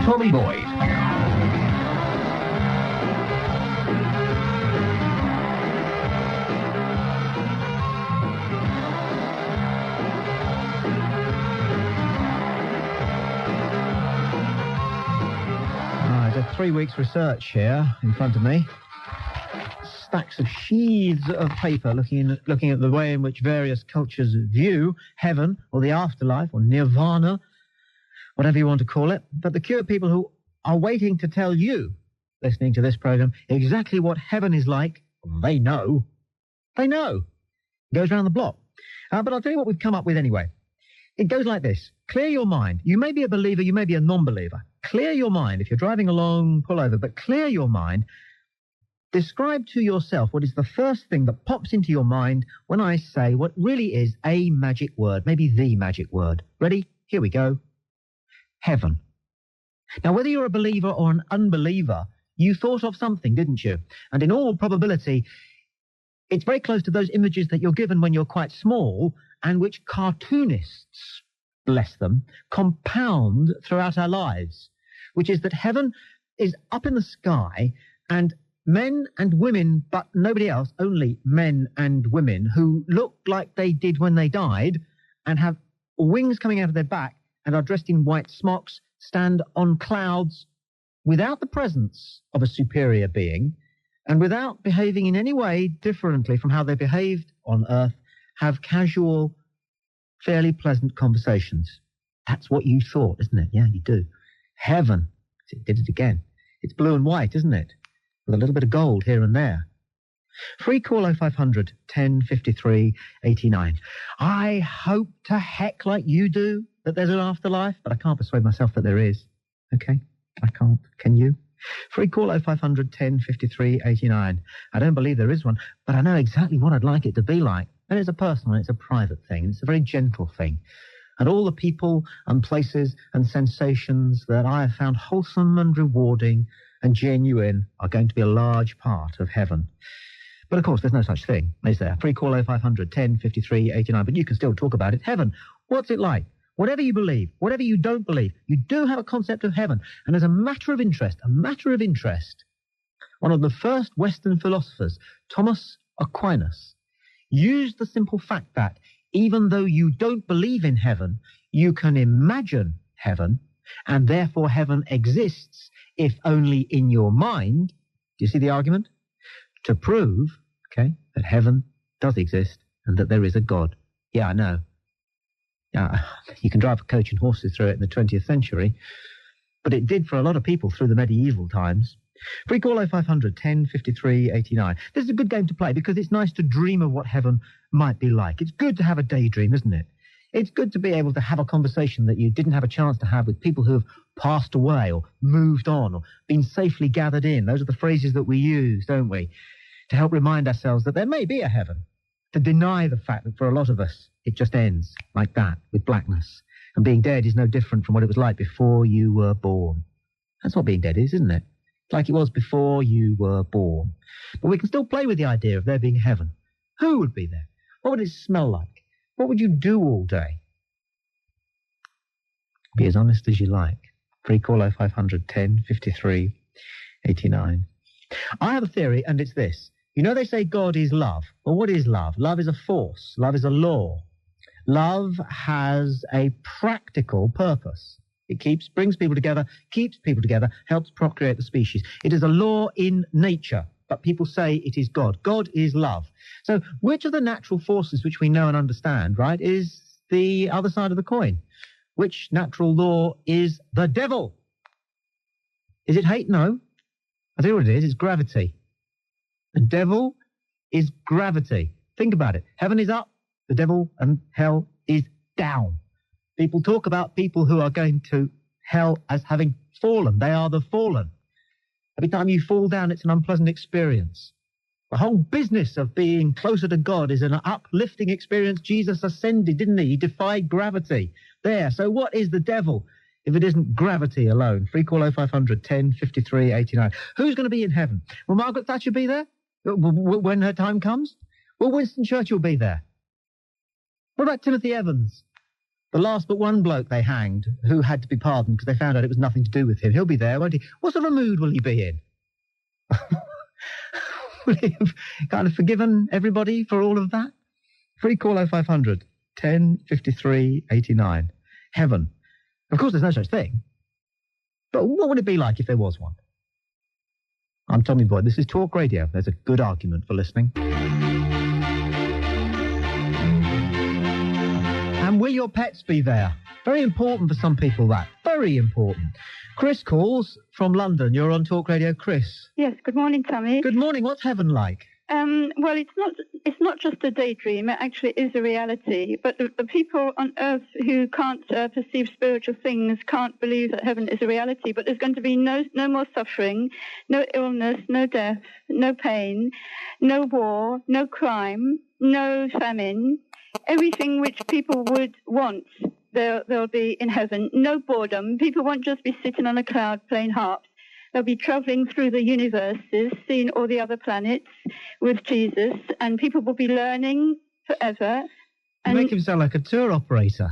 Tommy Boyds. I did 3 weeks research here in front of me. Stacks of sheaths of paper looking at the way in which various cultures view heaven or the afterlife or nirvana, whatever you want to call it. But the cure people who are waiting to tell you, listening to this program, exactly what heaven is like, they know. They know. It goes around the block. But I'll tell you what we've come up with anyway. It goes like this. Clear your mind. You may be a believer, you may be a non-believer. Clear your mind. If you're driving along, pull over, but clear your mind. Describe to yourself what is the first thing that pops into your mind when I say what really is a magic word, maybe the magic word. Ready? Here we go. Heaven. Now, whether you're a believer or an unbeliever, you thought of something, didn't you? And in all probability, it's very close to those images that you're given when you're quite small and which cartoonists, bless them, compound throughout our lives, which is that heaven is up in the sky and men and women, but nobody else, only men and women who look like they did when they died and have wings coming out of their back and are dressed in white smocks, stand on clouds without the presence of a superior being and without behaving in any way differently from how they behaved on earth, have casual, fairly pleasant conversations. That's what you thought, isn't it? Yeah, you do. Heaven. It did it again. It's blue and white, isn't it? With a little bit of gold here and there. Free call 0500 10 53 89. I hope to heck like you do that there's an afterlife, but I can't persuade myself that there is. Okay? I can't. Can you? Free call 0500 10 53 89. I don't believe there is one, but I know exactly what I'd like it to be like. And it's a personal, it's a private thing. It's a very gentle thing. And all the people and places and sensations that I have found wholesome and rewarding and genuine are going to be a large part of heaven. But of course, there's no such thing, is there? Free call 0500 10 53 89. But you can still talk about it. Heaven, what's it like? Whatever you believe, whatever you don't believe, you do have a concept of heaven. And as a matter of interest, one of the first Western philosophers, Thomas Aquinas, used the simple fact that even though you don't believe in heaven, you can imagine heaven, and therefore heaven exists, if only in your mind. Do you see the argument? To prove, okay, that heaven does exist and that there is a God. Yeah, I know. You can drive a coach and horses through it in the 20th century, but it did for a lot of people through the medieval times. Free call 0500 10 53 89. This is a good game to play because it's nice to dream of what heaven might be like. It's good to have a daydream, isn't it? It's good to be able to have a conversation that you didn't have a chance to have with people who have passed away or moved on or been safely gathered in. Those are the phrases that we use, don't we? To help remind ourselves that there may be a heaven. To deny the fact that for a lot of us, it just ends like that, with blackness. And being dead is no different from what it was like before you were born. That's what being dead is, isn't it? Like it was before you were born. But we can still play with the idea of there being heaven. Who would be there? What would it smell like? What would you do all day? Be as honest as you like. Free call 0500 10 53 89. I have a theory, and it's this. You know they say God is love. Well, what is love? Love is a force. Love is a law. Love has a practical purpose. It brings people together, keeps people together, helps procreate the species. It is a law in nature, but people say it is God. God is love. So which of the natural forces which we know and understand, right, is the other side of the coin? Which natural law is the devil? Is it hate? No. I tell you what it is. It's gravity. The devil is gravity. Think about it. Heaven is up. The devil and hell is down. People talk about people who are going to hell as having fallen. They are the fallen. Every time you fall down, it's an unpleasant experience. The whole business of being closer to God is an uplifting experience. Jesus ascended, didn't he? He defied gravity. There. So what is the devil if it isn't gravity alone? Free call 0500 10 53 89. Who's going to be in heaven? Will Margaret Thatcher be there when her time comes? Will Winston Churchill be there? What about Timothy Evans? The last but one bloke they hanged, who had to be pardoned because they found out it was nothing to do with him. He'll be there, won't he? What sort of a mood will he be in? Will he have kind of forgiven everybody for all of that? Free call 0500 10 53 89. Heaven. Of course, there's no such thing. But what would it be like if there was one? I'm Tommy Boyd. This is Talk Radio. There's a good argument for listening. And will your pets be there? Very important for some people, that. Very important. Chris calls from London. You're on Talk Radio. Chris. Yes, good morning, Tommy. Good morning. What's heaven like? Well, it's not just a daydream. It actually is a reality. But the people on Earth who can't perceive spiritual things can't believe that heaven is a reality. But there's going to be no more suffering, no illness, no death, no pain, no war, no crime, no famine. Everything which people would want, there'll be in heaven. No boredom. People won't just be sitting on a cloud playing harps. They'll be travelling through the universes, seeing all the other planets with Jesus, and people will be learning forever. You make him sound like a tour operator.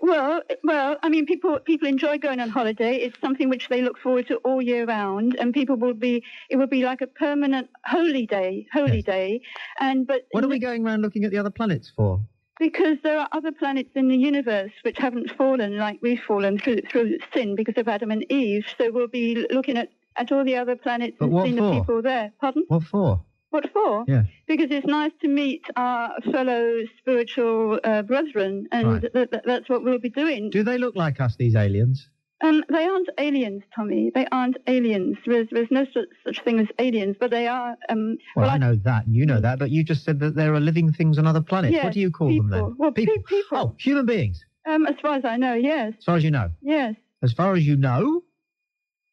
Well, I mean, people enjoy going on holiday. It's something which they look forward to all year round, and it will be like a permanent holy day. But what are we going around looking at the other planets for? Because there are other planets in the universe which haven't fallen like we've fallen through sin because of Adam and Eve. So we'll be looking at all the other planets and seeing the people there. Pardon? What for? What for? Yeah. Because it's nice to meet our fellow spiritual brethren, and that's what we'll be doing. Do they look like us, these aliens? They aren't aliens, Tommy. They aren't aliens. There's no such thing as aliens, but they are... I know that, and you know that, but you just said that there are living things on other planets. Yes, what do you call them then? Well, people. Oh, human beings? As far as I know, yes. As far as you know? Yes. As far as you know?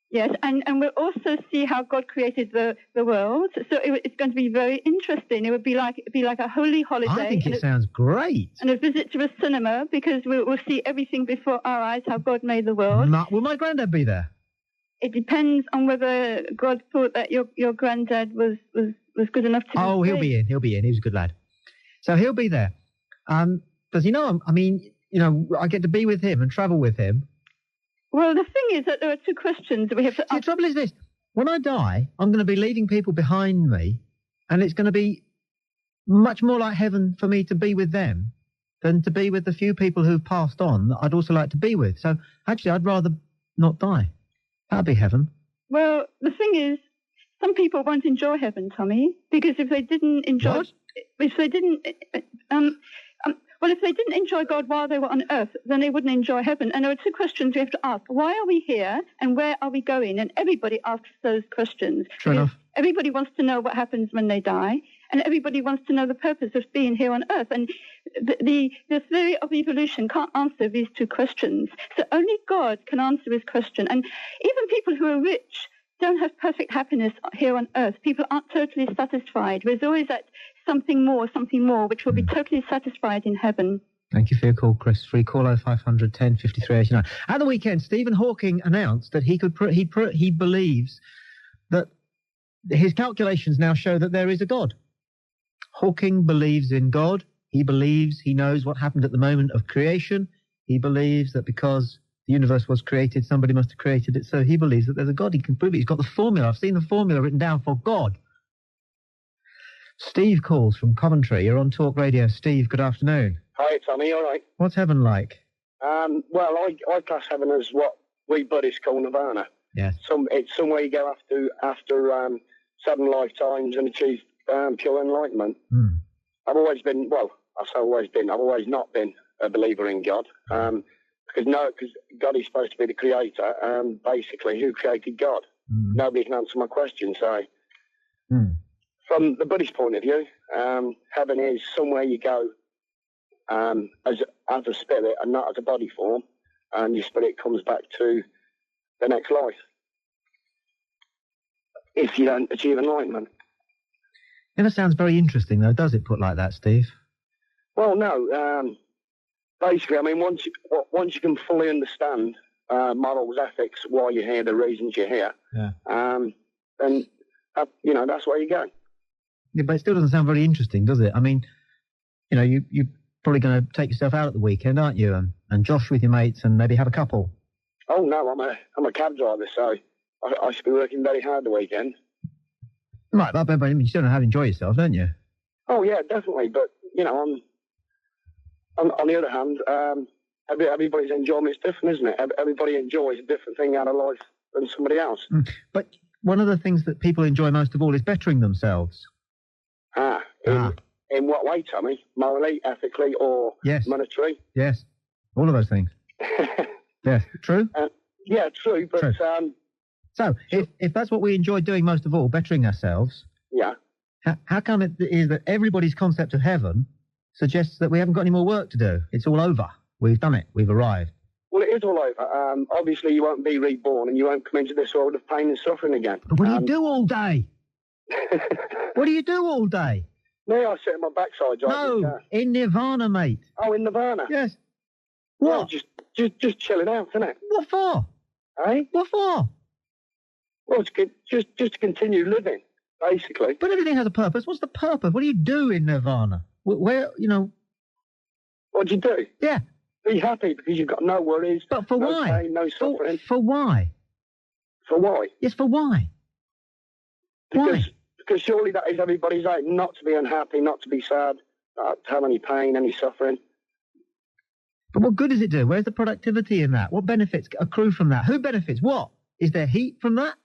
Yes, and we'll also see how God created the world. So it's going to be very interesting. It would be like a holy holiday. I think it sounds great. And a visit to a cinema, because we'll see everything before our eyes, how God made the world. Will my granddad be there? It depends on whether God thought that your granddad was good enough to. Oh, he'll be in. He's a good lad. So he'll be there. Does he know? I mean, I get to be with him and travel with him. Well, the thing is that there are two questions that we have to ask. The trouble is this. When I die, I'm going to be leaving people behind me, and it's going to be much more like heaven for me to be with them than to be with the few people who've passed on that I'd also like to be with. So, actually, I'd rather not die. That'd be heaven. Well, the thing is, some people won't enjoy heaven, Tommy, because if they didn't enjoy... What? If they didn't... if they didn't enjoy God while they were on earth, then they wouldn't enjoy heaven. And there are two questions we have to ask. Why are we here and where are we going? And everybody asks those questions. True enough. Everybody wants to know what happens when they die, and everybody wants to know the purpose of being here on earth. And the theory of evolution can't answer these two questions. So only God can answer this question. And even people who are rich don't have perfect happiness here on earth. People aren't totally satisfied. There's always that something more, which will be totally satisfied in heaven. Thank you for your call, Chris. Free call 0500 10 53 89. At the weekend, Stephen Hawking announced that he believes that his calculations now show that there is a God. Hawking believes in God. He believes he knows what happened at the moment of creation. He believes that because the universe was created, somebody must have created it. So he believes that there's a God. He can prove it. He's got the formula. I've seen the formula written down for God. Steve calls from Coventry. You're on Talk Radio. Steve, good afternoon. Hi, Tommy. All right. What's heaven like? Well, I class heaven as what we Buddhists call nirvana. Yes. It's somewhere you go after 7 lifetimes and achieve pure enlightenment. I've always not been a believer in God. Because God is supposed to be the creator, and basically, who created God? Nobody can answer my question. So, from the Buddhist point of view, heaven is somewhere you go as a spirit and not as a body form, and your spirit comes back to the next life if you don't achieve enlightenment. Never sounds very interesting, though, does it, put like that, Steve? Well, no. Basically, I mean, once you can fully understand morals, ethics, why you're here, the reasons you're here, then that's where you go. Yeah, but it still doesn't sound very interesting, does it? I mean, you probably going to take yourself out at the weekend, aren't you? And Josh with your mates and maybe have a couple. Oh, no, I'm a cab driver, so I should be working very hard the weekend. Right, but I mean, you still know how to enjoy yourself, don't you? Oh, yeah, definitely. But, you know, on the other hand, everybody's enjoyment is different, isn't it? Everybody enjoys a different thing out of life than somebody else. But one of the things that people enjoy most of all is bettering themselves. In what way, Tommy? Morally, ethically, or monetarily? Yes, all of those things. Yes, true? Yeah, true, but... True. So, if that's what we enjoy doing most of all, bettering ourselves... Yeah. How come it is that everybody's concept of heaven suggests that we haven't got any more work to do? It's all over. We've done it. We've arrived. Well, it is all over. Obviously, you won't be reborn and you won't come into this world of pain and suffering again. But what do you do all day? What do you do all day? Me, I sit on my backside. No, in Nirvana, mate. Oh, in Nirvana? Yes. Well, What? just chilling out, isn't it? What for? Eh? What for? Well, it's good, just to continue living, basically. But everything has a purpose. What's the purpose? What do you do in Nirvana? Where, you know... What do you do? Yeah. Be happy because you've got no worries. But for no why? Pain, no suffering. For why? For why? Yes, for why? Why? Because surely that is everybody's aim, not to be unhappy, not to be sad, not to have any pain, any suffering. But what good does it do? Where's the productivity in that? What benefits accrue from that? Who benefits? What? Is there heat from that?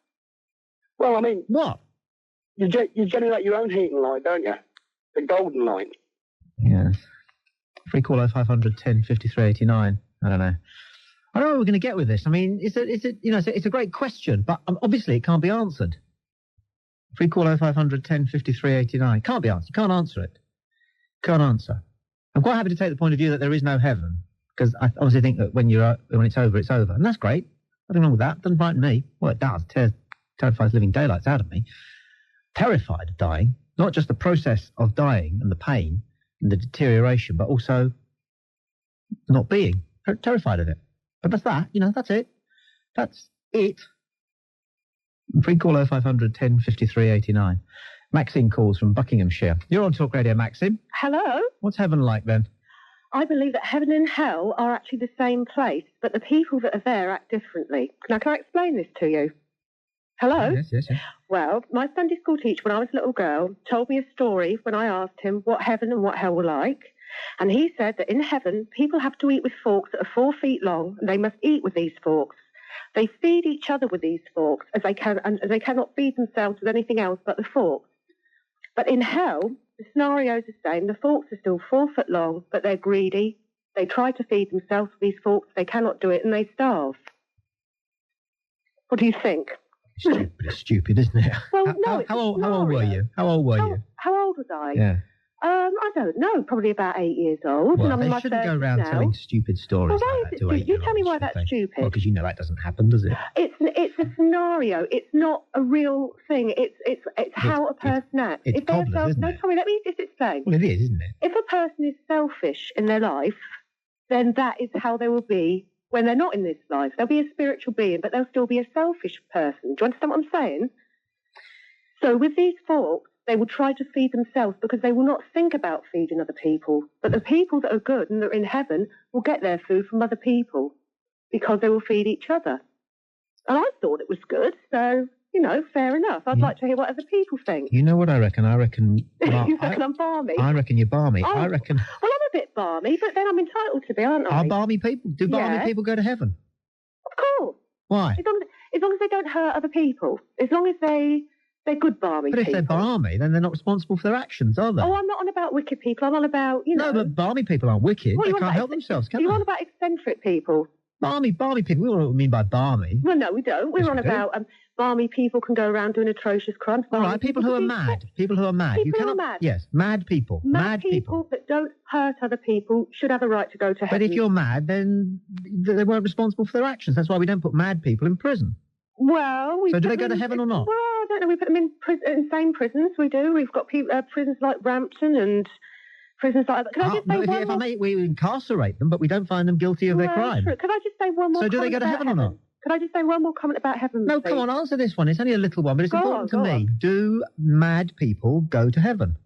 Well, I mean... What? You generate your own heat and light, don't you? The golden light. Yes. Free call 0500 10 53 89. I don't know where we're going to get with this. I mean, it's a great question, but obviously it can't be answered. Free call 0500 10 53 89. Can't be answered. You can't answer it. Can't answer. I'm quite happy to take the point of view that there is no heaven, because I obviously think that when it's over, it's over. And that's great. Nothing wrong with that. Doesn't frighten me. Well, it does. Terrifies living daylights out of me. Terrified of dying. Not just the process of dying and the pain and the deterioration, but also not being. Terrified of it. But that's that. That's it. That's it. Free call 0500 10 53 89. Maxine calls from Buckinghamshire. You're on Talk Radio, Maxine. Hello. What's heaven like then? I believe that heaven and hell are actually the same place, but the people that are there act differently. Now, can I explain this to you? Hello? Yes. Well, my Sunday school teacher, when I was a little girl, told me a story when I asked him what heaven and what hell were like. And he said that in heaven, people have to eat with forks that are 4 feet long, and they must eat with these forks. They feed each other with these forks, as they cannot feed themselves with anything else but the forks. But in hell, the scenario is the same. The forks are still 4 foot long, but they're greedy. They try to feed themselves with these forks. They cannot do it, and they starve. What do you think? Stupid, isn't it? Well, no. How old were you? How old was I? Yeah. I don't know. Probably about 8 years old. Well, and I'm in they my shouldn't go 30s around now. telling stupid stories Well, like that to 8-year-olds. You tell me why that's stupid. Well, because that doesn't happen, does it? It's a scenario. It's not a real thing. It's how a person acts. It's cobblers, isn't it? Tommy, let me just explain. Well, it is, isn't it? If a person is selfish in their life, then that is how they will be when they're not in this life. They'll be a spiritual being, but they'll still be a selfish person. Do you understand what I'm saying? So with these forks, they will try to feed themselves because they will not think about feeding other people. But the people that are good and that are in heaven will get their food from other people because they will feed each other. And I thought it was good, so, fair enough. I'd like to hear what other people think. You know what I reckon? You reckon I'm balmy? I reckon you're balmy. Oh, I reckon... Well, I'm a bit balmy, but then I'm entitled to be, aren't I? Are balmy people? Do balmy people go to heaven? Of course. Why? As long as they don't hurt other people. As long as they're good balmy people. But if they're balmy, then they're not responsible for their actions, are they? Oh, I'm not on about wicked people. I'm on about, No, but balmy people aren't wicked. They can't help themselves, can they? You're on about eccentric people. Balmy people. We don't know what we mean by balmy. Well, no, we don't. We're on about balmy people can go around doing atrocious crimes. All right, people who are mad. People who are mad. People who are mad. Yes, mad people. Mad people that don't hurt other people should have a right to go to heaven. But if you're mad, then they weren't responsible for their actions. That's why we don't put mad people in prison. Well, so do they go to heaven or not? Well, I don't know. We put them in insane prisons. We do. We've got prisons like Brampton and prisons like that. Can I just say we incarcerate them, but we don't find them guilty of their crime. True. Could I just say one more? So do they go to heaven or not? Could I just say one more comment about heaven? No, please? come on, answer this one. It's only a little one, but it's important to me. Do mad people go to heaven?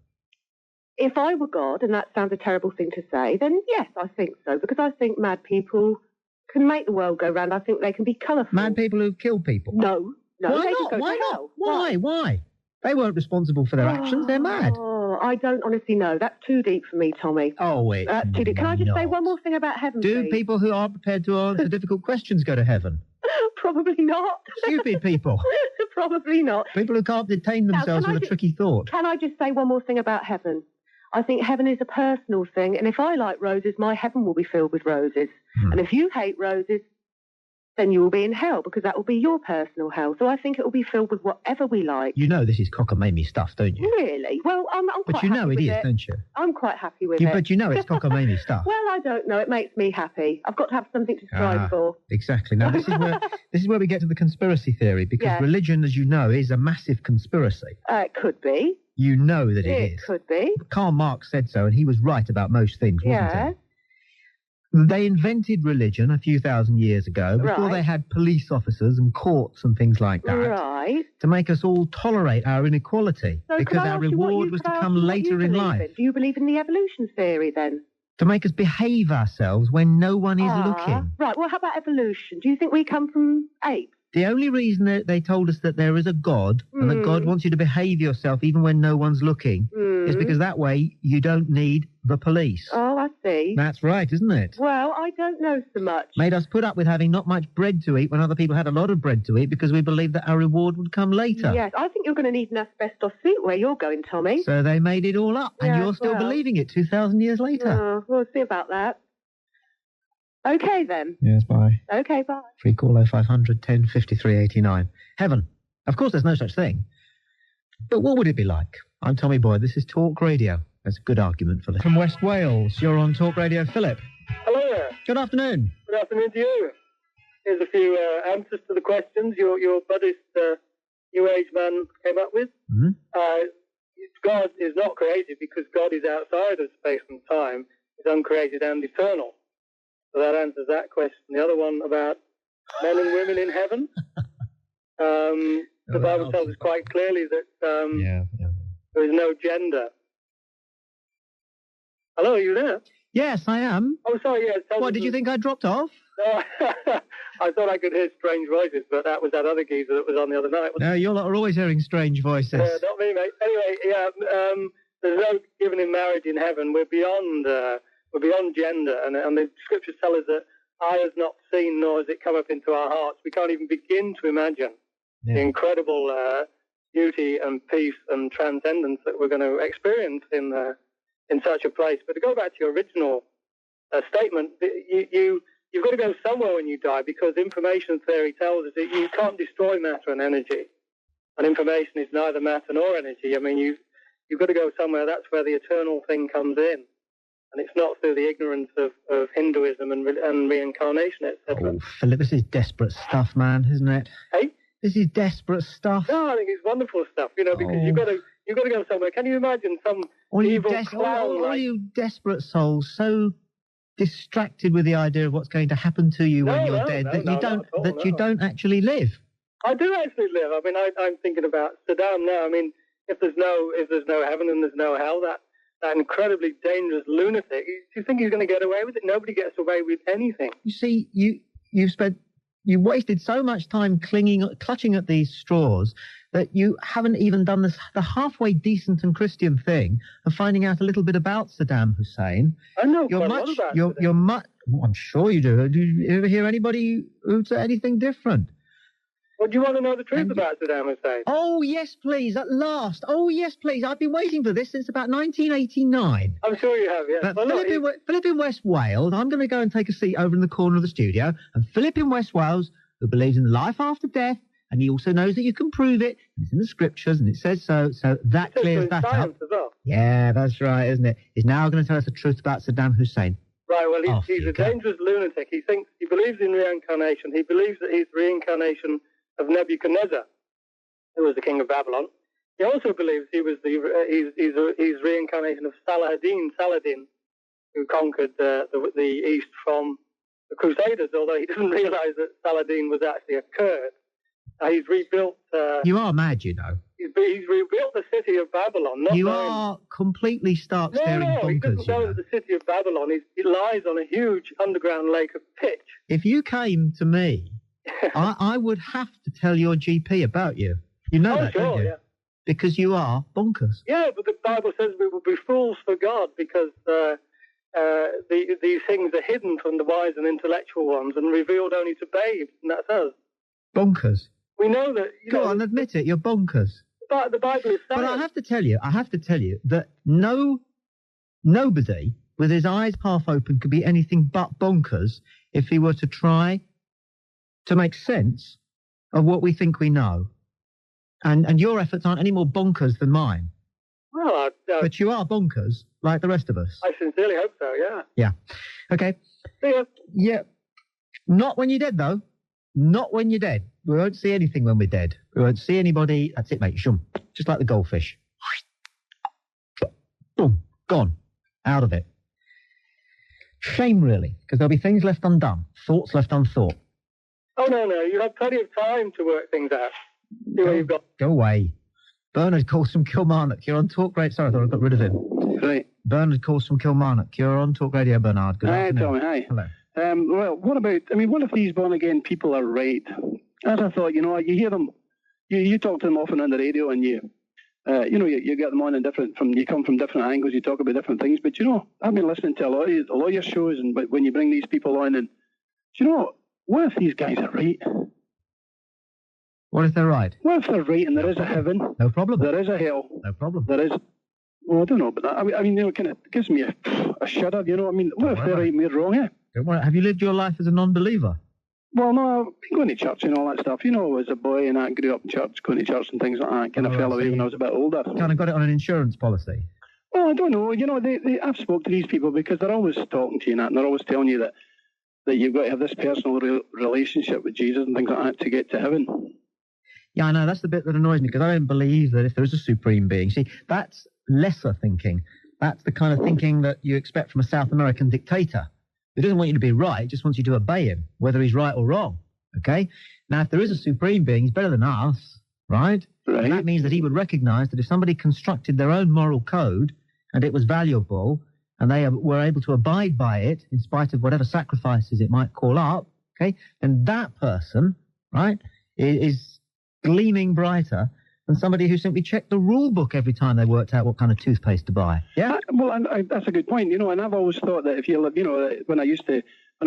if I were God, and that sounds a terrible thing to say, then yes, I think so, because I think mad people can make the world go round. I think they can be colourful. Mad people who kill people? No. Why they not? can go Why to not? hell. Why? They weren't responsible for their actions. They're mad. Oh, I don't honestly know. That's too deep for me, Tommy. Oh, it's That's too deep. Can I just say not. one more thing about heaven, Do please? people who are prepared to answer difficult questions go to heaven? Probably not. Stupid people. Probably not. People who can't detain themselves with a tricky thought. Can I just say one more thing about heaven? I think heaven is a personal thing, and if I like roses, my heaven will be filled with roses. And if you hate roses, then you will be in hell, because that will be your personal hell. So I think it will be filled with whatever we like. You know this is cockamamie stuff, don't you? Really? Well, I'm quite But you know it is, don't you? I'm quite happy with it. But you know it's cockamamie stuff. Well, I don't know. It makes me happy. I've got to have something to strive for. Exactly. Now, this is where we get to the conspiracy theory, because religion, as you know, is a massive conspiracy. It could be. You know that it is. It could be. Karl Marx said so, and he was right about most things, wasn't he? They invented religion a few thousand years ago, before they had police officers and courts and things like that, to make us all tolerate our inequality, So because our reward was to come later in life. Do you believe in the evolution theory, then? To make us behave ourselves when no one is looking. Right, well, how about evolution? Do you think we come from apes? The only reason that they told us that there is a God, and that God wants you to behave yourself even when no one's looking, is because that way you don't need the police. Oh, I see. That's right, isn't it? Well, I don't know so much. Made us put up with having not much bread to eat when other people had a lot of bread to eat, because we believed that our reward would come later. Yes, I think you're going to need an asbestos suit where you're going, Tommy. So they made it all up, and you're still believing it 2,000 years later. We'll see about that. Okay, then. Yes, bye. Okay, bye. Free call 0500 10 53 89. Heaven. Of course, there's no such thing. But what would it be like? I'm Tommy Boyd. This is Talk Radio. That's a good argument for this. From West Wales, you're on Talk Radio. Philip. Hello there. Good afternoon. Good afternoon to you. Here's a few answers to the questions your Buddhist New Age man came up with. God is not created because God is outside of space and time. He's uncreated and eternal. So that answers that question. The other one about men and women in heaven. The Bible tells us quite clearly that there is no gender. Hello, are you there? Yes, I am. Oh, sorry, yes. What, did you think I dropped off? No, I thought I could hear strange voices, but that was that other geezer that was on the other night. No, you lot are always hearing strange voices. Not me, mate. Anyway, there's no giving in marriage in heaven. We're beyond gender, and the scriptures tell us that eye has not seen, nor has it come up into our hearts. We can't even begin to imagine the incredible beauty and peace and transcendence that we're going to experience in such a place. But to go back to your original statement, you've got to go somewhere when you die, because information theory tells us that you can't destroy matter and energy, and information is neither matter nor energy. I mean, you've got to go somewhere. That's where the eternal thing comes in. And it's not through the ignorance of Hinduism and reincarnation, etc. Oh, Philip, this is desperate stuff, man, isn't it? Hey? This is desperate stuff. No, I think it's wonderful stuff, because you've got to go somewhere. Can you imagine some evil clown? All you desperate souls, so distracted with the idea of what's going to happen to you when you're dead that you don't actually live. I do actually live. I mean, I'm thinking about Saddam now. I mean, if there's no heaven and there's no hell, that incredibly dangerous lunatic, do you think he's going to get away with it? Nobody gets away with anything. You see, you wasted so much time clutching at these straws that you haven't even done the halfway decent and Christian thing of finding out a little bit about Saddam Hussein. I know quite a lot about Saddam. I'm sure you do. Do you ever hear anybody who say anything different? Well, do you want to know the truth about Saddam Hussein? Oh, yes, please, at last. Oh, yes, please. I've been waiting for this since about 1989. I'm sure you have, yes. But Philip in West Wales, I'm going to go and take a seat over in the corner of the studio, and Philip in West Wales, who believes in life after death, and he also knows that you can prove it, and it's in the scriptures, and it says so that clears that up. As well. Yeah, that's right, isn't it? He's now going to tell us the truth about Saddam Hussein. Right, well, he's a dangerous lunatic. He believes in reincarnation. He believes that he's the reincarnation of Nebuchadnezzar, who was the king of Babylon. He also believes he's reincarnation of Saladin, who conquered the East from the Crusaders, although he doesn't realize that Saladin was actually a Kurd. He's rebuilt... you are mad, you know. He's rebuilt the city of Babylon. You are completely stark staring bonkers. He doesn't know that the city of Babylon it lies on a huge underground lake of pitch. If you came to me, I would have to tell your GP about you. You know that, don't you? Yeah. Because you are bonkers. Yeah, but the Bible says we will be fools for God because these things are hidden from the wise and intellectual ones and revealed only to babes, and that's us. Bonkers. We know that... Go on, admit it, you're bonkers. But the Bible is saying... But I have to tell you that nobody with his eyes half open could be anything but bonkers if he were to try to make sense of what we think we know. And your efforts aren't any more bonkers than mine. Well, but you are bonkers, like the rest of us. I sincerely hope so, yeah. Yeah. Okay. See ya. Yeah. Not when you're dead, though. Not when you're dead. We won't see anything when we're dead. We won't see anybody. That's it, mate. Shum. Just like the goldfish. Boom. Gone. Out of it. Shame, really, because there'll be things left undone. Thoughts left unthought. Oh, no. You have plenty of time to work things out. See what you've got. Go away. Bernard calls from Kilmarnock. You're on Talk Radio. Sorry, I thought I got rid of him. Right. Bernard calls from Kilmarnock. You're on Talk Radio, Bernard. Good afternoon. Tommy. Hi. Hello. Well, what if these born-again people are right? As I thought, you hear them, you talk to them often on the radio and you get them on you come from different angles, you talk about different things, but I've been listening to a lot of your shows, and when you bring these people on, and what if these guys are right? What if they're right? What if they're right and there is a heaven? No problem. There is a hell. No problem. There is... Well, I don't know, but it kind of gives me a shudder, what if they're right and we're wrong, yeah? Don't worry. Have you lived your life as a non-believer? Well, no, I've been going to church and all that stuff. As a boy and I grew up in church, going to church and things like that. Kind of fell away when I was a bit older. Kind of got it on an insurance policy? Well, I don't know. I've spoke to these people because they're always talking to you and they're always telling you that you've got to have this personal relationship with Jesus and things like that to get to heaven. Yeah, I know. That's the bit that annoys me because I don't believe that if there is a supreme being. See, that's lesser thinking. That's the kind of thinking that you expect from a South American dictator. He doesn't want you to be right, he just wants you to obey him, whether he's right or wrong, okay? Now, if there is a supreme being, he's better than us, right? Right. And that means that he would recognize that if somebody constructed their own moral code and it was valuable and they were able to abide by it in spite of whatever sacrifices it might call up, okay, then that person, right, is gleaming brighter than somebody who simply checked the rule book every time they worked out what kind of toothpaste to buy. Yeah? That's a good point, and I've always thought that if you live, when I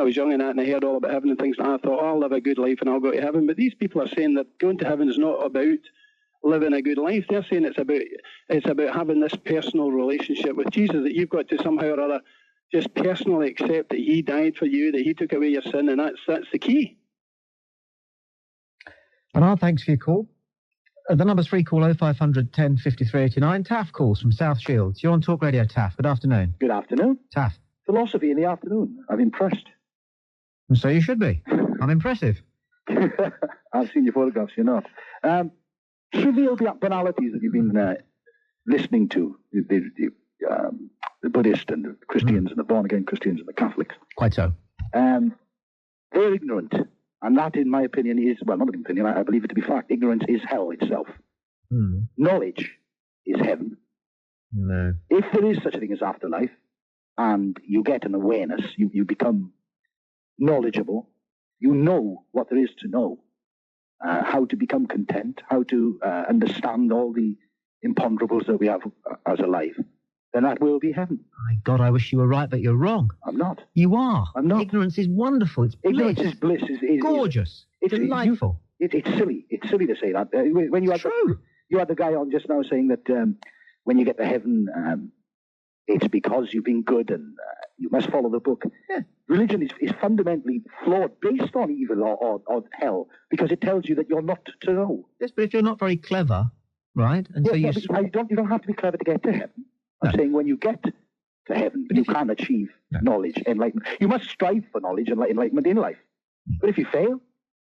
was young and I heard all about heaven and things like that, I thought, I'll live a good life and I'll go to heaven. But these people are saying that going to heaven is not about living a good life. They're saying it's about having this personal relationship with Jesus, that you've got to somehow or other just personally accept that he died for you, that he took away your sin, and that's the key. Bernard, thanks for your call. The number's free, call 0500 10 53 89. Taff calls from South Shields. You're on Talk Radio, Taff. Good afternoon. Good afternoon. Taff. Philosophy in the afternoon. I'm impressed. And so you should be. I'm impressive. I've seen your photographs, you're not. Trivial banalities that you've been listening to, the Buddhist and the Christians and the born-again Christians and the Catholics. Quite so. They're ignorant. And that, in my opinion, is, well, not an opinion, I believe it to be fact. Ignorance is hell itself. Knowledge is heaven. No. If there is such a thing as afterlife, and you get an awareness, you become knowledgeable, you know what there is to know, how to become content, how to understand all the imponderables that we have as a life, then that will be heaven. My God, I wish you were right, but you're wrong. I'm not. You are. I'm not. Ignorance is wonderful. It's bliss. Ignorance is bliss. Is gorgeous. It's delightful. It's silly. It's silly to say that. When you had you had the guy on just now saying that when you get to heaven, it's because you've been good and you must follow the book. Yeah. Religion is fundamentally flawed, based on evil or hell, because it tells you that you're not to know. Yes, but if you're not very clever, right? And so you don't have to be clever to get to heaven. I'm saying when you get to heaven, you can achieve knowledge, enlightenment. You must strive for knowledge and enlightenment in life. But if you fail,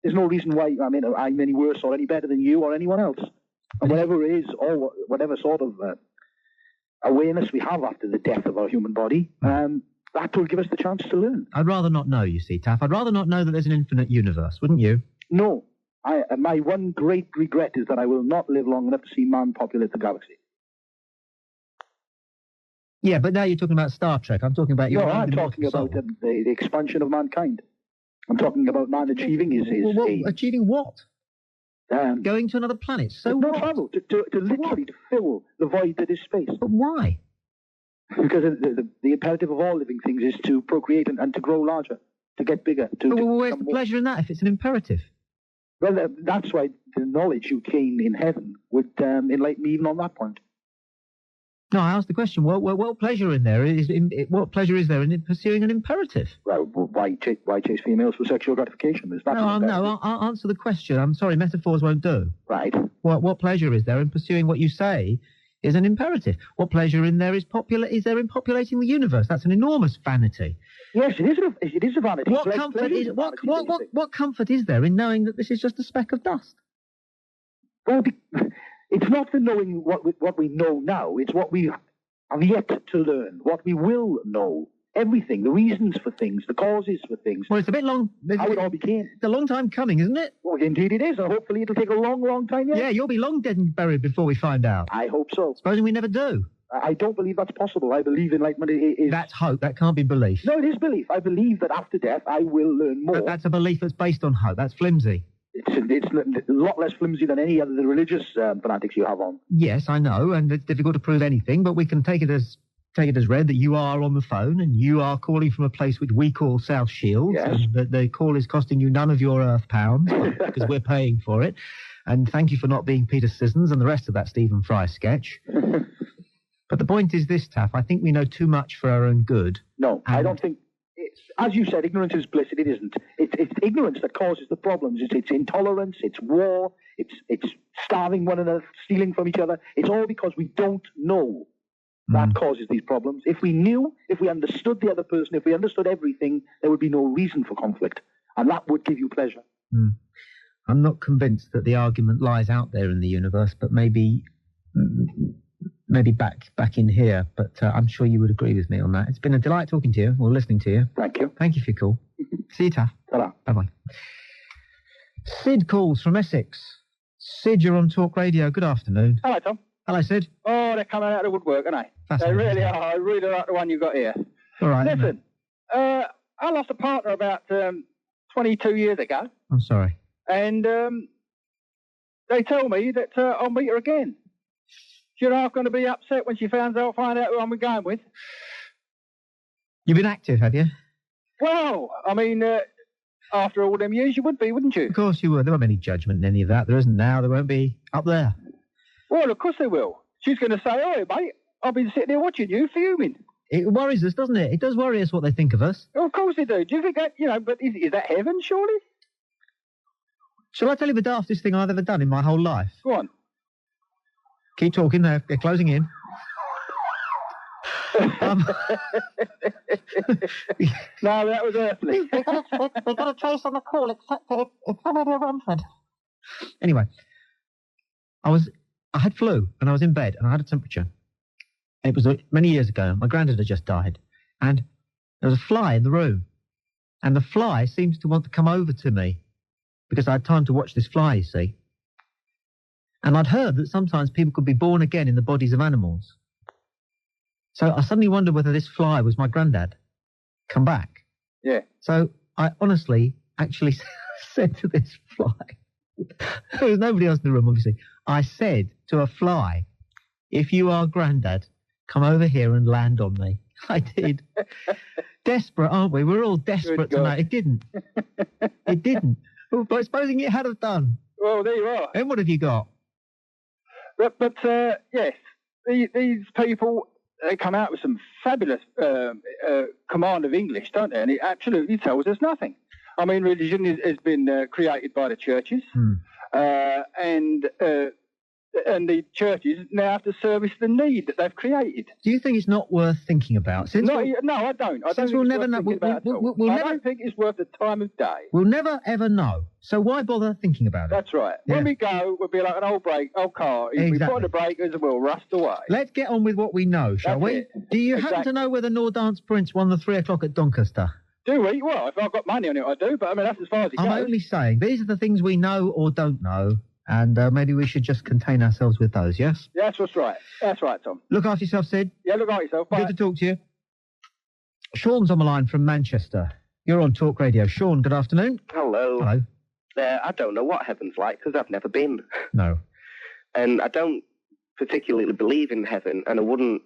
there's no reason why I'm any worse or any better than you or anyone else. And whatever is, or whatever sort of awareness we have after the death of our human body, that will give us the chance to learn. I'd rather not know, you see, Taff. I'd rather not know that there's an infinite universe, wouldn't you? No. My one great regret is that I will not live long enough to see man populate the galaxy. Yeah, but now you're talking about Star Trek. I'm talking about your own I'm talking about the expansion of mankind. I'm talking about man achieving his aim. Achieving what? Going to another planet. So no what? travel, to literally to fill the void that is space. But why? Because the imperative of all living things is to procreate and to grow larger, to get bigger. Where's the pleasure in that if it's an imperative? Well, that's why the knowledge you gain in heaven would enlighten me even on that point. No, I asked the question. What pleasure in there is? What pleasure is there in pursuing an imperative? Well, why chase females for sexual gratification? Is that no. I'll answer the question. I'm sorry, metaphors won't do. Right. What pleasure is there in pursuing what you say is an imperative? What pleasure in there is there in populating the universe? That's an enormous vanity. Yes, it is a vanity. What comfort is there in knowing that this is just a speck of dust? Well, it's not the knowing what we know now. It's what we have yet to learn, what we will know. Everything, the reasons for things, the causes for things. Well, it's a bit long. How it all became. It's a long time coming, isn't it? Well, indeed it is, and hopefully it'll take a long, long time yet. Yeah, you'll be long dead and buried before we find out. I hope so. Supposing we never do. I don't believe that's possible. I believe enlightenment is... That's hope. That can't be belief. No, it is belief. I believe that after death I will learn more. But that's a belief that's based on hope. That's flimsy. It's a lot less flimsy than any other religious fanatics you have on. Yes, I know, and it's difficult to prove anything, but we can take it as read that you are on the phone and you are calling from a place which we call South Shields, yes. And that the call is costing you none of your Earth pounds because we're paying for it. And thank you for not being Peter Sissons and the rest of that Stephen Fry sketch. But the point is this, Taff, I think we know too much for our own good. No, I don't think... As you said, ignorance is bliss. It isn't. It's ignorance that causes the problems. It's intolerance. It's war. It's starving one another, stealing from each other. It's all because we don't know. That causes these problems. If we knew, if we understood the other person, if we understood everything, there would be no reason for conflict. And that would give you pleasure. I'm not convinced that the argument lies out there in the universe, but maybe back in here. But I'm sure you would agree with me on that. It's been a delight talking to you or listening to you. Thank you. Thank you for your call. See you, Taff. Ta-ra. Bye-bye. Sid calls from Essex. Sid, you're on Talk Radio. Good afternoon. Hello, Tom. Hello, Sid. Oh, they're coming out of the woodwork, aren't they? They really are. I really like the one you got here. All right. Listen, I lost a partner about 22 years ago. I'm sorry. And they tell me that I'll meet her again. Do you know I'm going to be upset when she finds out who I'm going with? You've been active, have you? Well, I mean, after all them years, you would be, wouldn't you? Of course you would. There won't be any judgment in any of that. There isn't now. There won't be up there. Well, of course they will. She's going to say, "Oh, mate, I've been sitting here watching you, fuming." It worries us, doesn't it? It does worry us what they think of us. Oh, of course they do. Do you think that, but is that heaven, surely? Shall I tell you the daftest thing I've ever done in my whole life? Go on. Keep talking, they're closing in. No, that was earthly. We've got a trace on the call, except that it's somebody Romford. Anyway, I had flu and I was in bed and I had a temperature. It was many years ago. My granddad had just died. And there was a fly in the room. And the fly seems to want to come over to me because I had time to watch this fly, you see. And I'd heard that sometimes people could be born again in the bodies of animals. So I suddenly wondered whether this fly was my granddad come back. Yeah. So I honestly actually said to this fly, there was nobody else in the room, obviously. I said to a fly, "If you are granddad, come over here and land on me." I did. Desperate, aren't we? We're all desperate tonight. It didn't. It didn't. But supposing it had have done. Well, there you are. And what have you got? But yes, these people, they come out with some fabulous command of English, don't they? And it absolutely tells us nothing. I mean, religion has been created by the churches, and the churches now have to service the need that they've created. Do you think it's not worth thinking about? No, I don't. I don't think it's worth the time of day. We'll never, ever know. So why bother thinking about it? That's right. Yeah. When we go, we'll be like an old car. Exactly. We put on the breakers and we'll rust away. Let's get on with what we know, shall we? Do you happen to know whether Nordance Prince won the 3 o'clock at Doncaster? Do we? Well, if I've got money on it, I do, but I mean, that's as far as it goes. I'm only saying, these are the things we know or don't know, and maybe we should just contain ourselves with those, yes? Yes, that's right. That's right, Tom. Look after yourself, Sid. Yeah, look after yourself. Bye. Good to talk to you. Sean's on the line from Manchester. You're on Talk Radio. Sean, good afternoon. Hello. Hello. I don't know what heaven's like because I've never been. No. And I don't particularly believe in heaven, and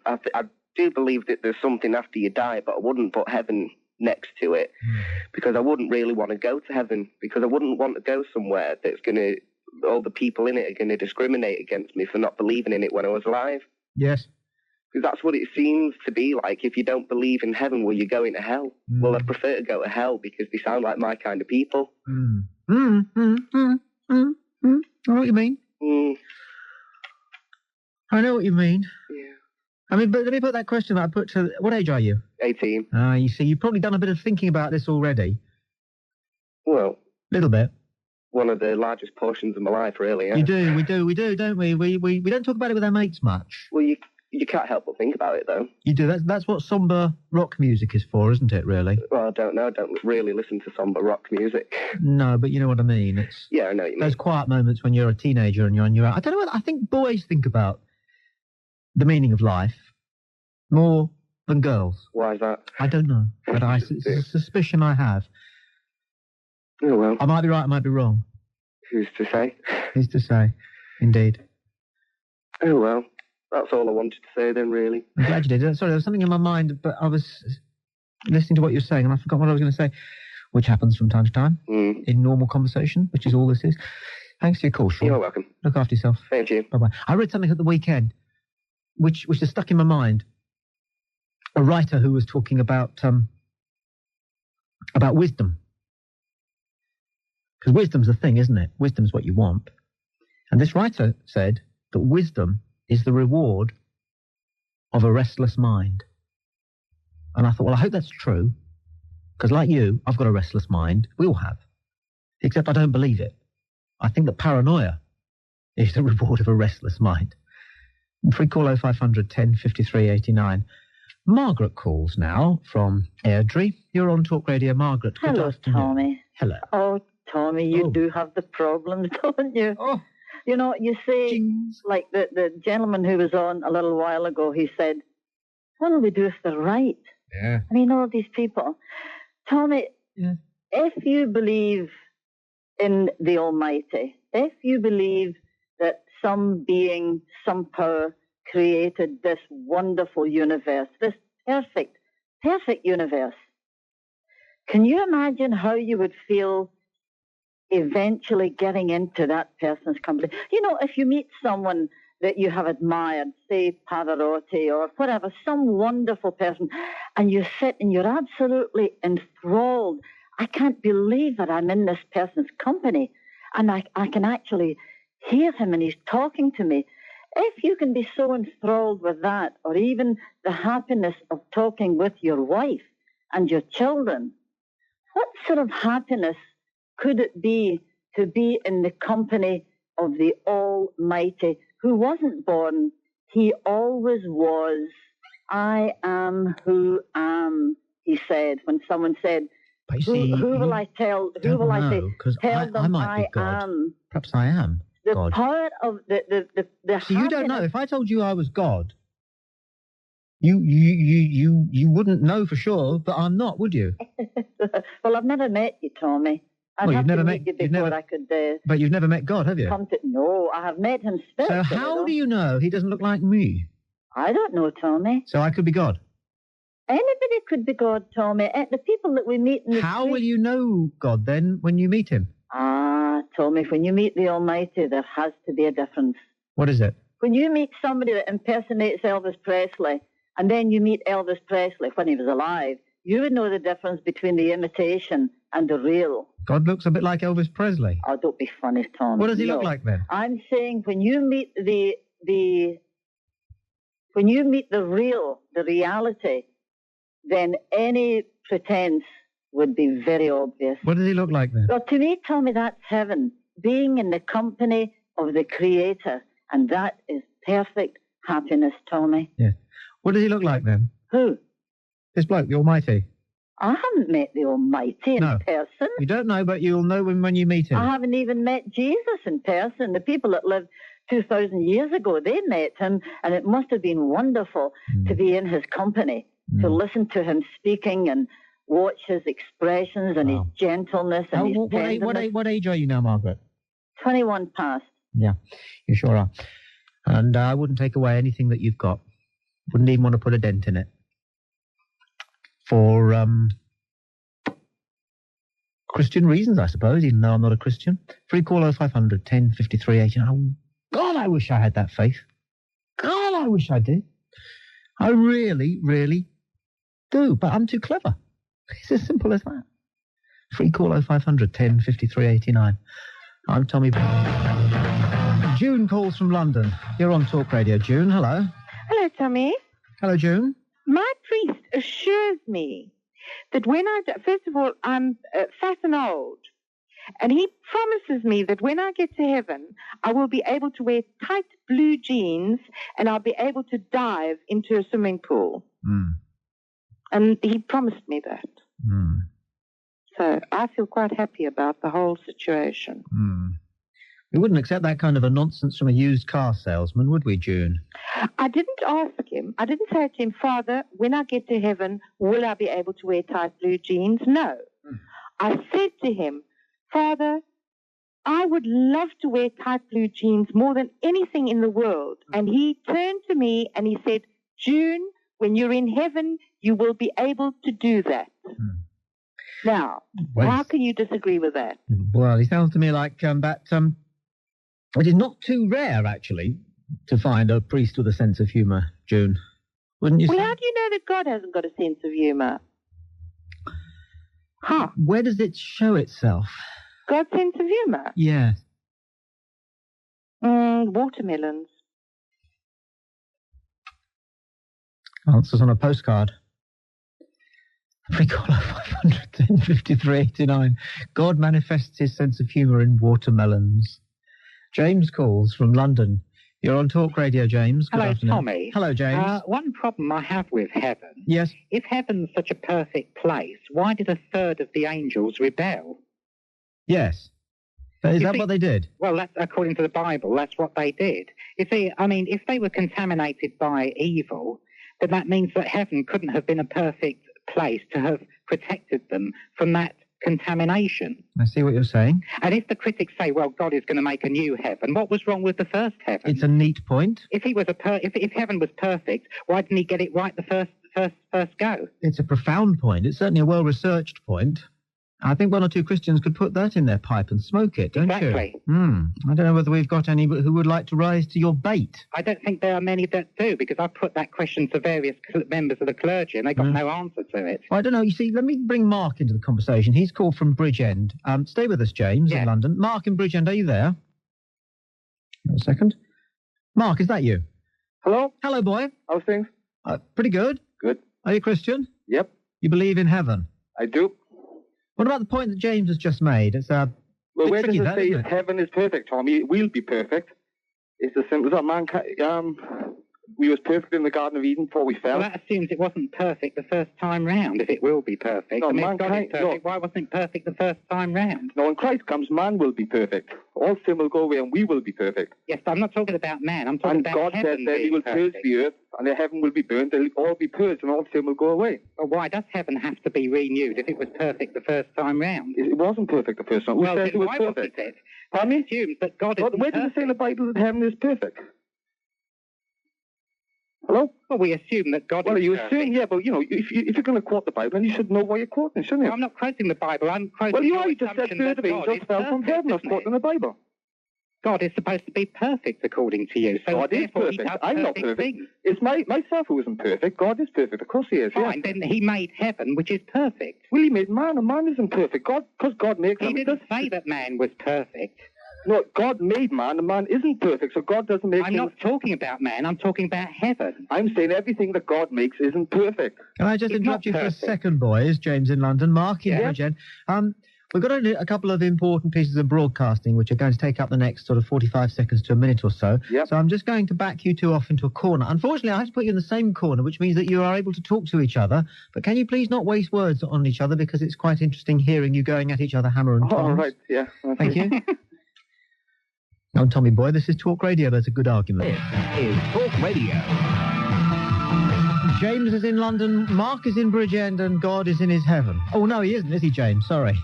I do believe that there's something after you die, but I wouldn't put heaven next to it because I wouldn't really want to go to heaven, because I wouldn't want to go somewhere that's going to, all the people in it are going to discriminate against me for not believing in it when I was alive. Yes. Because that's what it seems to be like. If you don't believe in heaven, will you go into hell? Well, I'd prefer to go to hell because they sound like my kind of people. I know what you mean. I know what you mean. Yeah. I mean, but let me put that question that I put to... What age are you? 18. You see, you've probably done a bit of thinking about this already. Well... Little bit. One of the largest portions of my life, really, yeah. We do, don't we? We don't talk about it with our mates much. Well, you can't help but think about it, though. You do. That's what somber rock music is for, isn't it, really? Well, I don't know. I don't really listen to somber rock music. No, but you know what I mean. It's Yeah, I know what you mean. those quiet moments when you're a teenager and you're on your own. I don't know what... I think boys think about the meaning of life more than girls. Why is that? I don't know, but it's a suspicion I have. Oh, well. I might be right, I might be wrong. Who's to say? Who's to say? Indeed. Oh, well. That's all I wanted to say then, really. I'm glad you did. Sorry, there was something in my mind, but I was listening to what you were saying, and I forgot what I was going to say, which happens from time to time in normal conversation, which is all this is. Thanks for your call, Sean. You're welcome. Look after yourself. Thank you. Bye-bye. I read something at the weekend, which is stuck in my mind. A writer who was talking about wisdom. Because wisdom's the thing, isn't it? Wisdom's what you want. And this writer said that wisdom is the reward of a restless mind. And I thought, well, I hope that's true. Because like you, I've got a restless mind. We all have. Except I don't believe it. I think that paranoia is the reward of a restless mind. Free call 0500 10 53 89. Margaret calls now from Airdrie. You're on Talk Radio, Margaret. Good Hello, afternoon. Tommy. Hello. Oh, Tommy, you do have the problems, don't you? Oh. You know, you say, like the gentleman who was on a little while ago, he said, what do we do if they're right? Yeah. I mean, all these people. Tommy, if you believe in the Almighty, if you believe that some being, some power created this wonderful universe, this perfect universe, can you imagine how you would feel eventually getting into that person's company? You know, if you meet someone that you have admired, say Pavarotti or whatever, some wonderful person, and you sit and you're absolutely enthralled. I can't believe that I'm in this person's company, and I can actually hear him and he's talking to me. If you can be so enthralled with that, or even the happiness of talking with your wife and your children, what sort of happiness could it be to be in the company of the Almighty, who wasn't born? He always was. I am who am, he said, when someone said, who will I tell? Who will I say? Tell them I might be God. Am. Perhaps I am the God. Power of the So you don't know. If I told you I was God, you wouldn't know for sure, but I'm not, would you? Well, I've never met you, Tommy. I'd have to meet you before I could... But you've never met God, have you? No, I have met him spiritually. So how do you know he doesn't look like me? I don't know, Tommy. So I could be God? Anybody could be God, Tommy. The people that we meet in the How street... will you know God, then, when you meet him? Tommy, when you meet the Almighty, there has to be a difference. What is it? When you meet somebody that impersonates Elvis Presley, and then you meet Elvis Presley when he was alive, you would know the difference between the imitation and the real. God looks a bit like Elvis Presley. Oh, don't be funny, Tommy. What does he look like, then? I'm saying when you meet the real, the reality, then any pretense would be very obvious. What does he look like, then? Well, to me, Tommy, that's heaven. Being in the company of the Creator. And that is perfect happiness, Tommy. Yeah. What does he look like, then? Who? This bloke, the Almighty. I haven't met the Almighty in person. You don't know, but you'll know when you meet him. I haven't even met Jesus in person. The people that lived 2,000 years ago, they met him, and it must have been wonderful to be in his company, to listen to him speaking and watch his expressions and his gentleness and his tenderness. What age are you now, Margaret? 21 past. Yeah, you sure are. And I wouldn't take away anything that you've got. Wouldn't even want to put a dent in it. For Christian reasons, I suppose, even though I'm not a Christian. Free call 0500 10 53 18. Oh, God, I wish I had that faith. God, I wish I did. I really, really do, but I'm too clever. It's as simple as that. Free call 0500 10 53 89. I'm Tommy Boyds. June calls from London. You're on Talk Radio. June, hello. Hello, Tommy. Hello, June. My priest assures me that when first of all, I'm fat and old, and he promises me that when I get to heaven, I will be able to wear tight blue jeans and I'll be able to dive into a swimming pool. And he promised me that. So I feel quite happy about the whole situation. We wouldn't accept that kind of a nonsense from a used car salesman, would we, June? I didn't ask him. I didn't say to him, Father, when I get to heaven, will I be able to wear tight blue jeans? No. I said to him, Father, I would love to wear tight blue jeans more than anything in the world. And he turned to me and he said, June, when you're in heaven, you will be able to do that. Now, how can you disagree with that? Well, he sounds to me like it is not too rare, actually, to find a priest with a sense of humour, June. Wouldn't you say? Well, how do you know that God hasn't got a sense of humour? Where does it show itself? God's sense of humour? Yes. Watermelons. Answers on a postcard. Free caller 500 10 53 89. God manifests his sense of humour in watermelons. James calls from London. You're on Talk Radio, James. Good Hello, afternoon. Tommy. Hello, James. One problem I have with heaven. Yes. If heaven's such a perfect place, why did a third of the angels rebel? Yes. Is that what they did? Well, that's according to the Bible. That's what they did. If they were contaminated by evil, then that means that heaven couldn't have been a perfect place to have protected them from that contamination. I see what you're saying. And if the critics say, well, God is going to make a new heaven, what was wrong with the first heaven? It's a neat point. If heaven was perfect, why didn't he get it right the first go? It's a profound point. It's certainly a well-researched point. I think one or two Christians could put that in their pipe and smoke it, don't you? Exactly. I don't know whether we've got any who would like to rise to your bait. I don't think there are many that do, because I put that question to various members of the clergy, and they got no answer to it. Well, I don't know. You see, let me bring Mark into the conversation. He's called from Bridgend. Stay with us, James, in London. Mark in Bridgend, are you there? A second. Mark, is that you? Hello? Hello, boy. How's things? Pretty good. Good. Are you Christian? Yep. You believe in heaven? I do. What about the point that James has just made? It's well, where does it say heaven is perfect, Tommy? It will be perfect. It's as simple as that. Mankind, we was perfect in the Garden of Eden before we fell. Well, that assumes it wasn't perfect the first time round, if it will be perfect. No, if God is perfect, why wasn't it perfect the first time round? No, when Christ comes, man will be perfect. All sin will go away and we will be perfect. Yes, I'm not talking about man. I'm talking about God heaven. And God said that he will purge the earth and the heaven will be burnt. They'll all be purged and all sin will go away. Well, why does heaven have to be renewed if it was perfect the first time round? It wasn't perfect the first time. Well, then it was perfect. Wasn't it? That assumes that God is Where does it say in the Bible that heaven is perfect? Hello? Well, we assume that God is perfect. Well, you assume, yeah, but, if you're going to quote the Bible, then you should know what you're quoting, shouldn't you? Well, I'm not quoting the Bible. I'm quoting Well, you just said third of angels fell from heaven. That's quoting the Bible. God is supposed to be perfect, according to you. So God is perfect. I'm not perfect. Things. It's myself who isn't perfect. God is perfect. Of course he is. Fine, then he made heaven, which is perfect. Well, he made man, and man isn't perfect. Because God makes He didn't say that man was perfect. No, God made man, and man isn't perfect, so God doesn't make I'm not talking about man, I'm talking about heaven. I'm saying everything that God makes isn't perfect. Can I just interrupt you for a second, boys? James in London, Mark in Bridgend. We've got a couple of important pieces of broadcasting which are going to take up the next sort of 45 seconds to a minute or so. Yep. So I'm just going to back you two off into a corner. Unfortunately, I have to put you in the same corner, which means that you are able to talk to each other. But can you please not waste words on each other, because it's quite interesting hearing you going at each other hammer and tongs. All right, yeah. Thank you. I'm Tommy Boyd. This is Talk Radio. That's a good argument. This is Talk Radio. James is in London, Mark is in Bridgend, and God is in his heaven. Oh, no, he isn't, is he, James? Sorry.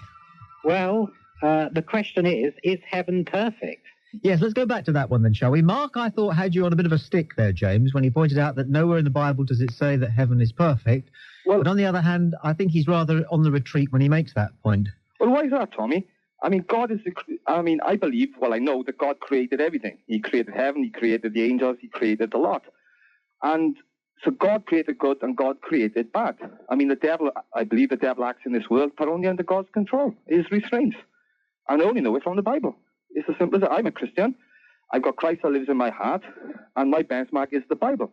Well, the question is heaven perfect? Yes, let's go back to that one then, shall we? Mark, I thought, had you on a bit of a stick there, James, when he pointed out that nowhere in the Bible does it say that heaven is perfect. Well, but on the other hand, I think he's rather on the retreat when he makes that point. Well, why is that, Tommy? I mean, I believe, I know that God created everything. He created heaven, he created the angels, he created the lot. And so God created good and God created bad. I mean, I believe the devil acts in this world, but only under God's control, his restraints. And I only know it from the Bible. It's as simple as that. I'm a Christian. I've got Christ that lives in my heart, and my benchmark is the Bible.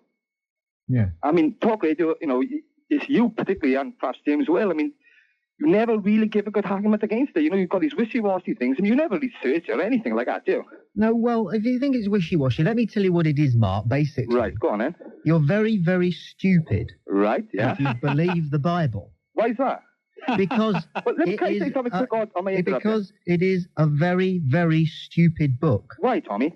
Yeah. I mean, Talk Radio, it's you particularly, and perhaps James as well. I mean, you never really give a good argument against it. You've got these wishy-washy things, and you never research or anything like that, do you? No, well, if you think it's wishy-washy, let me tell you what it is, Mark, basically. Right, go on then. You're very, very stupid. Right, yeah. If you believe the Bible. Why is that? Because because it is a very, very stupid book. Why, Tommy?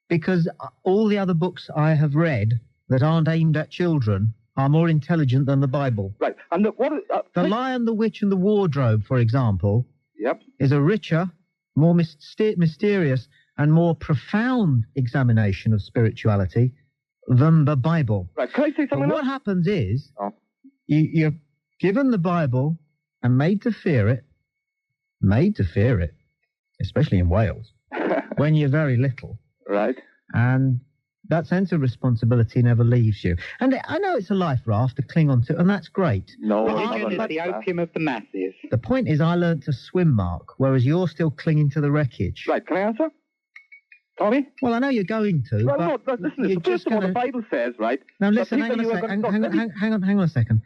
Because all the other books I have read that aren't aimed at children are more intelligent than the Bible. Right. And The Lion, the Witch, and the Wardrobe, for example, yep, is a richer, more mysterious, and more profound examination of spirituality than the Bible. Right. Can I say something? But what happens is you're given the Bible and made to fear it, especially in Wales, when you're very little. Right. And that sense of responsibility never leaves you. And I know it's a life raft to cling on to, and that's great. No, religion is the opium of the masses. The point is I learnt to swim, Mark, whereas you're still clinging to the wreckage. Right, can I answer? Tommy? Well, I know you're going to, well, no, listen, first of all, the Bible says, right? Now, listen, hang on a second.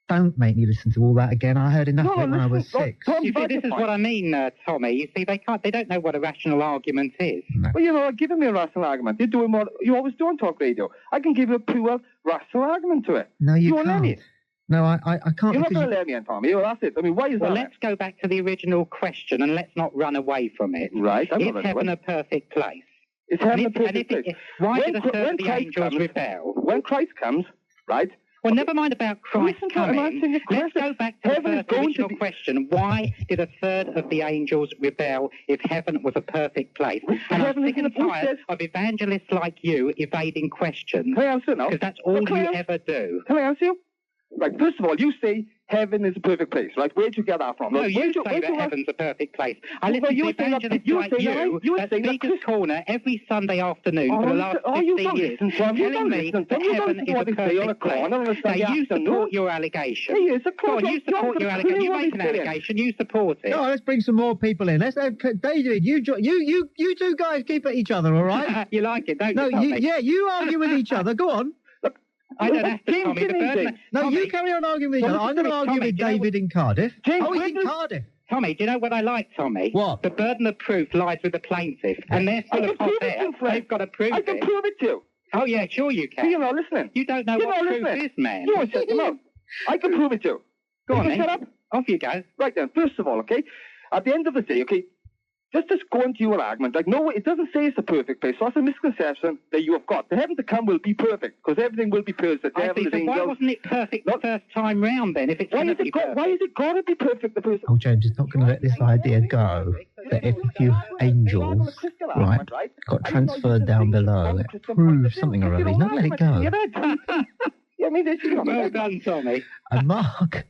Don't make me listen to all that again. I heard enough of it when I was 6. You see, this is what I mean, Tommy. You see, they don't know what a rational argument is. No. Well, give me a rational argument. You're doing what you always do on Talk Radio. I can give you a pure rational argument to it. No, you can't. Let me? No, I can't. You're not going to let me in, Tommy. Well, that's it. I mean, why is that? Well, let's go back to the original question and let's not run away from it. Right. Is heaven a perfect place? Is heaven a perfect place? Why did a third of the angels rebel? When Christ comes, right? Well, never mind about Christ coming. Let's go back to the first original question. Why did a third of the angels rebel if heaven was a perfect place? And I'm sick and tired of evangelists like you evading questions. Can I answer now? Because that's all you ever do. Can I answer you? Right, first of all, you say heaven is a perfect place, right? Where'd you get that from? No, you say that heaven's a perfect place. I listen to evangelists like you at Speaker's Corner every Sunday afternoon for the last 15 years, telling me that heaven is a perfect place. Now, you support your allegation. Go on, you support your allegation. You make an allegation, you support it. No, let's bring some more people in. Let's have David, you two guys keep at each other, all right? You like it, don't you? No, you argue with each other. Go on. I don't have to, Tommy. No, you carry on arguing with each other. I'm going to argue with David in Cardiff. He's in Cardiff. Tommy, do you know what I like, Tommy? What? The burden of proof lies with the plaintiff, and they're full of hot air. They've got to prove it. I can prove it to you. Oh, yeah, sure you can. You're not listening. You don't know what truth is, man. You won't shut them up. I can prove it to you. Go on, then. Shut up. Off you go. Right then, first of all, okay, at the end of the day, okay, just go into your argument. Like, no, it doesn't say it's a perfect place. So that's a misconception that you have got. The heaven to come will be perfect, because everything will be perfect. I see, so why wasn't it perfect the first time round, then, if it's going to be perfect? Why is it got to be perfect the first time? Oh, James is not going to let this idea go. That if a few angels, right, got transferred down below, it proves something or other. He's not let it go. Yeah, I mean, well done, Tommy. And Mark,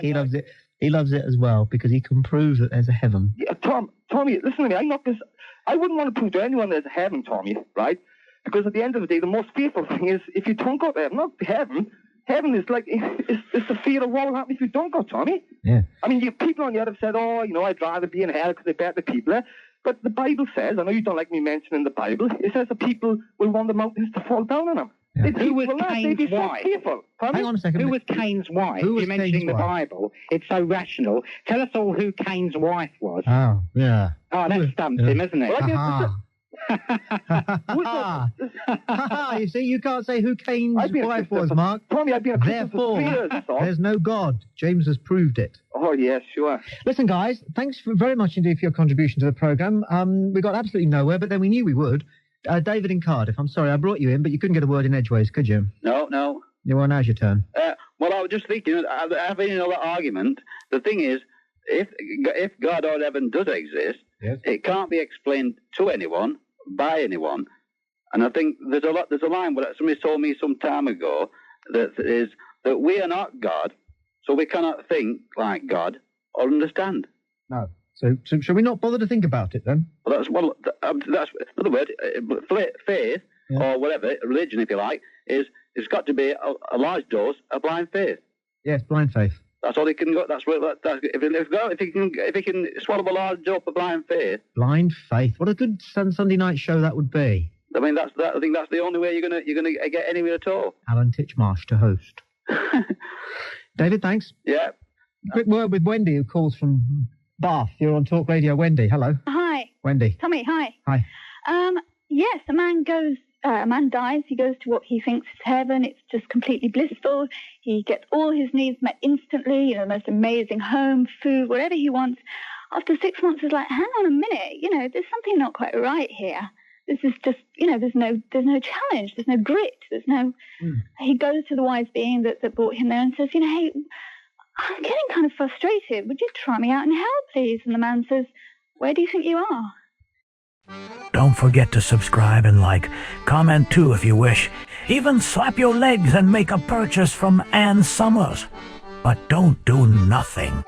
he loves it. He loves it as well because he can prove that there's a heaven. Yeah, Tommy, listen to me. I wouldn't want to prove to anyone there's a heaven, Tommy, right? Because at the end of the day, the most fearful thing is if you don't go there, not heaven. Heaven is like, it's the fear of what will happen if you don't go, Tommy. Yeah. I mean, people on the other have said, I'd rather be in hell because they're better people there. But the Bible says, I know you don't like me mentioning the Bible, it says that people will want the mountains to fall down on them. Yeah. Who was Cain's wife? Hang on a second. Who was Cain's wife? Who was You're mentioning Cain's the wife? Bible. It's so rational. Tell us all who Cain's wife was. Oh, yeah. Oh, that stumped him, isn't it? You see, you can't say who Cain's wife was, Mark. Tommy, I've been a Christian for Therefore, 3 years, that's all. there's no God. James has proved it. Oh, yes, sure. Listen, guys, thanks very much indeed for your contribution to the programme. We got absolutely nowhere, but then we knew we would. David in Cardiff, I'm sorry I brought you in, but you couldn't get a word in edgeways, could you? No. Well, now's your turn. Well, I was just thinking, having another argument, the thing is, if God or heaven does exist, yes, it can't be explained to anyone, by anyone. And I think there's a line that somebody told me some time ago that is that we are not God, so we cannot think like God or understand. No. So shall we not bother to think about it then? Well, that's in other words, faith or whatever, religion, if you like, it's got to be a large dose of blind faith. Yes, blind faith. That's all he can go. If he can swallow a large dose of blind faith. Blind faith. What a good Sunday night show that would be. I mean, I think that's the only way you're gonna get anywhere at all. Alan Titchmarsh to host. David, thanks. Yeah. Quick word with Wendy, who calls from Bath. You're on Talk Radio. Wendy, hello. Hi. Wendy. Tommy, hi. Hi. Yes, a man dies, he goes to what he thinks is heaven. It's just completely blissful. He gets all his needs met instantly, the most amazing home, food, whatever he wants. After 6 months, it's like, hang on a minute, there's something not quite right here. This is just, there's no challenge, there's no grit, there's no... He goes to the wise being that brought him there and says, hey, I'm getting kind of frustrated. Would you try me out in hell, please? And the man says, where do you think you are? Don't forget to subscribe and like. Comment too if you wish. Even slap your legs and make a purchase from Ann Summers. But don't do nothing.